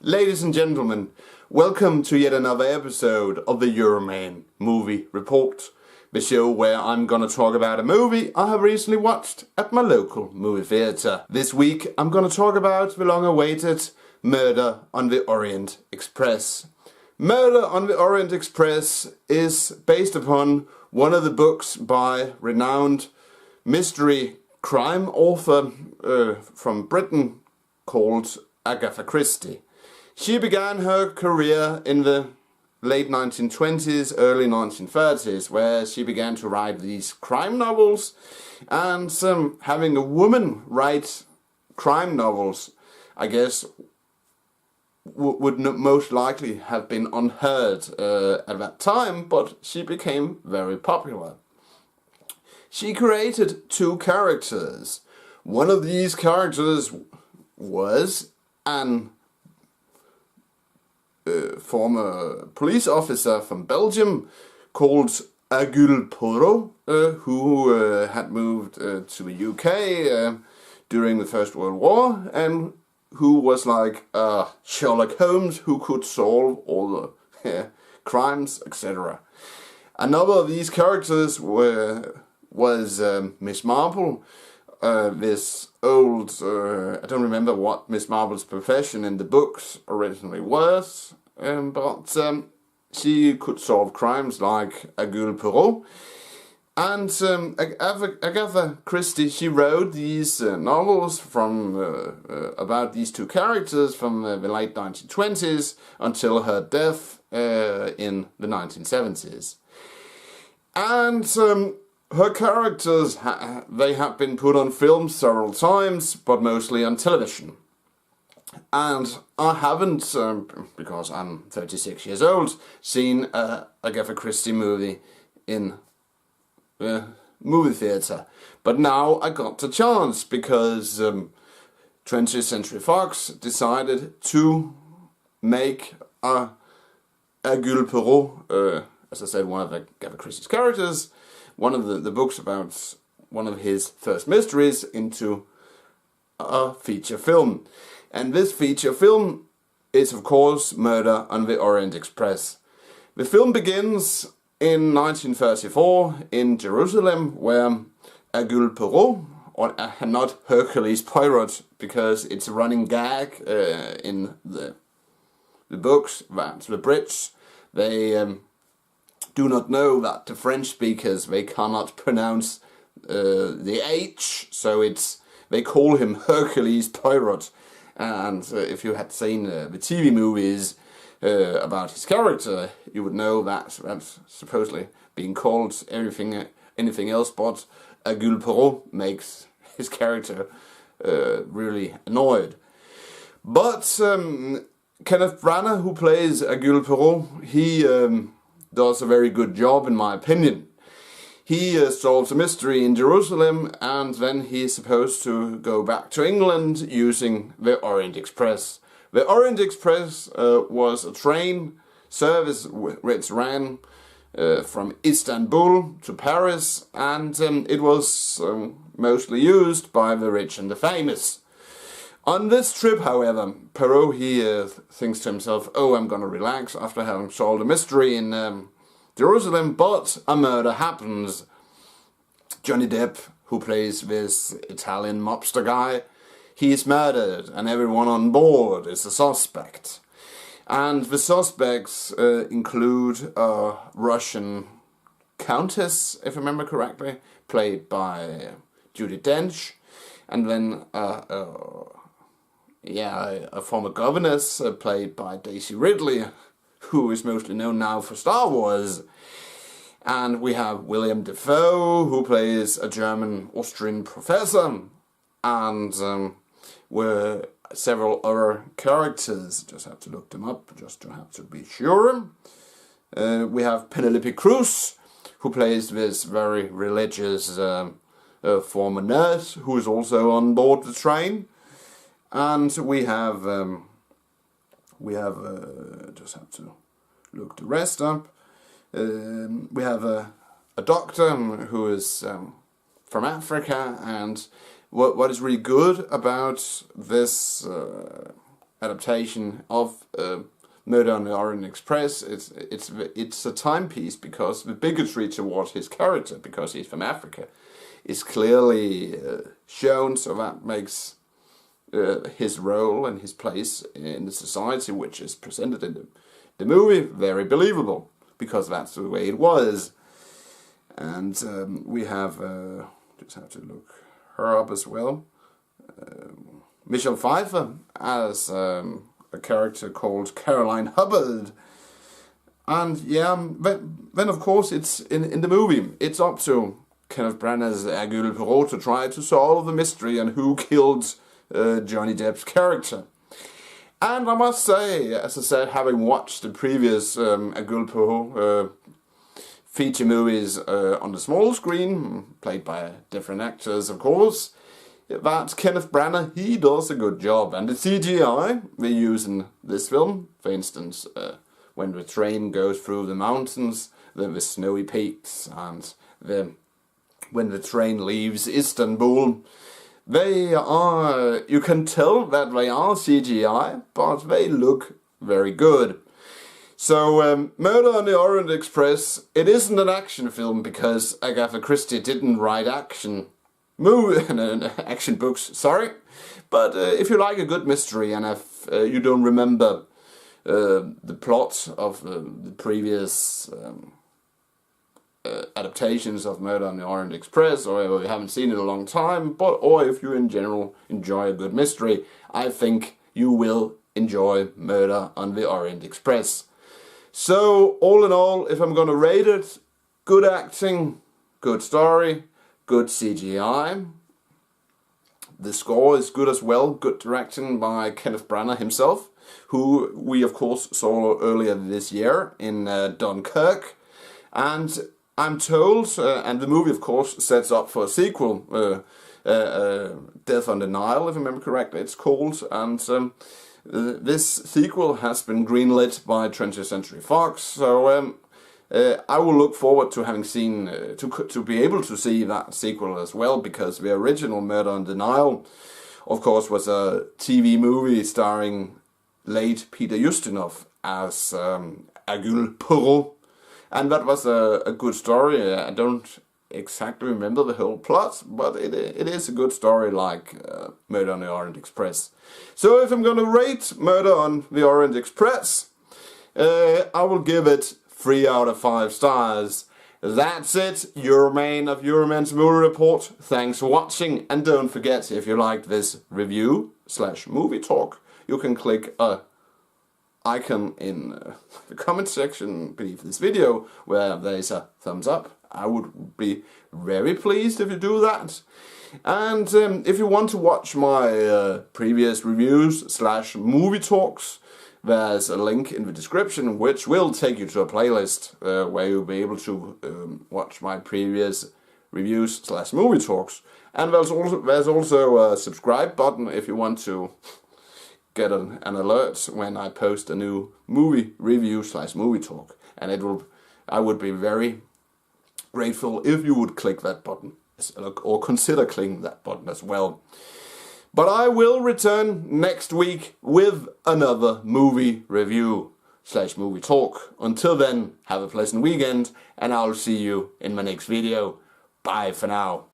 Ladies and gentlemen, welcome to yet another episode of the Euroman Movie Report, the show where I'm gonna talk about a movie I have recently watched at my local movie theatre. This week I'm gonna talk about the long-awaited Murder on the Orient Express. Murder on the Orient Express is based upon one of the books by renowned mystery crime author from Britain called Agatha Christie. She began her career in the late 1920s, early 1930s, where she began to write these crime novels, and having a woman write crime novels, I guess, would most likely have been unheard at that time, but she became very popular. She created two characters. One of these characters was an former police officer from Belgium called Hercule Poirot, who had moved to the UK during the First World War, and who was like Sherlock Holmes, who could solve all the crimes, etc. Another of these characters was Miss Marple. This old, I don't remember what Miss Marble's profession in the books originally was, but she could solve crimes like Hercule Poirot. And Agatha Christie, she wrote these novels from about these two characters from the late 1920s until her death in the 1970s. And her characters, they have been put on film several times, but mostly on television. And I haven't, because I'm 36 years old, seen a Agatha Christie movie in movie theatre. But now I got the chance, because 20th Century Fox decided to make a Hercule Poirot, as I said, one of Agatha Christie's characters, one of the books about one of his first mysteries, into a feature film. And this feature film is, of course, Murder on the Orient Express. The film begins in 1934 in Jerusalem, where Hercule Poirot, or not Hercules Poirot, because it's a running gag in the books that the Brits, they do not know that the French speakers, they cannot pronounce the H, so they call him Hercules Poirot. And if you had seen the TV movies about his character, you would know that that's supposedly being called anything else but Hercule Poirot makes his character really annoyed. But Kenneth Branagh, who plays Hercule Poirot, he does a very good job, in my opinion. He solves a mystery in Jerusalem, and then he is supposed to go back to England using the Orient Express. The Orient Express was a train service which ran from Istanbul to Paris, and it was mostly used by the rich and the famous. On this trip, however, Poirot, he thinks to himself, oh, I'm gonna relax after having solved a mystery in Jerusalem, but a murder happens. Johnny Depp, who plays this Italian mobster guy, he is murdered, and everyone on board is a suspect. And the suspects include a Russian countess, if I remember correctly, played by Judi Dench, and then a former governess played by Daisy Ridley, who is mostly known now for Star Wars. And we have William Dafoe, who plays a German-Austrian professor, and were several other characters. Just have to look them up, just to have to be sure. We have Penelope Cruz, who plays this very religious former nurse, who is also on board the train. And we have just have to look the rest up. We have a doctor who is from Africa, and what is really good about this adaptation of Murder on the Orient Express. It's a timepiece because the bigotry towards his character, because he's from Africa, is clearly shown. So that makes his role and his place in the society, which is presented in the movie, very believable, because that's the way it was. And we have, just have to look her up as well, Michelle Pfeiffer as a character called Caroline Hubbard. And yeah, then of course it's in the movie, it's up to Kenneth Branagh's Hercule Poirot to try to solve the mystery and who killed Johnny Depp's character. And I must say, as I said, having watched the previous Hercule Poirot feature movies on the small screen, played by different actors of course, that Kenneth Branagh, he does a good job. And the CGI they use in this film, for instance, when the train goes through the mountains, the snowy peaks, and when the train leaves Istanbul, they are, you can tell that they are CGI, but they look very good. So, Murder on the Orient Express, it isn't an action film because Agatha Christie didn't write action books, sorry. But if you like a good mystery and if you don't remember the plot of the previous adaptations of Murder on the Orient Express, or you haven't seen it in a long time, or if you in general enjoy a good mystery, I think you will enjoy Murder on the Orient Express. So, all in all, if I'm going to rate it, good acting, good story, good CGI. The score is good as well, good directing by Kenneth Branagh himself, who we of course saw earlier this year in Dunkirk. And I'm told, and the movie of course sets up for a sequel, Death on the Nile, if I remember correctly it's called, and this sequel has been greenlit by 20th Century Fox, so I will look forward to having seen, to be able to see that sequel as well, because the original Murder on the Nile, of course, was a TV movie starring late Peter Ustinov as Hercule Poirot, and that was a good story. I don't exactly remember the whole plot, but it is a good story like Murder on the Orient Express. So if I'm going to rate Murder on the Orient Express, I will give it 3 out of 5 stars. That's it, Euroman of Euroman's Movie Report. Thanks for watching, and don't forget, if you liked this review/movie talk, you can click a icon in the comment section beneath this video where there's a thumbs up. I would be very pleased if you do that. And if you want to watch my previous reviews/movie talks, there's a link in the description which will take you to a playlist where you'll be able to watch my previous reviews/movie talks. And there's also a subscribe button if you want to get an alert when I post a new movie review/movie talk. And I would be very grateful if you would click that button, or consider clicking that button as well. But I will return next week with another movie review/movie talk. Until then, have a pleasant weekend, and I'll see you in my next video. Bye for now.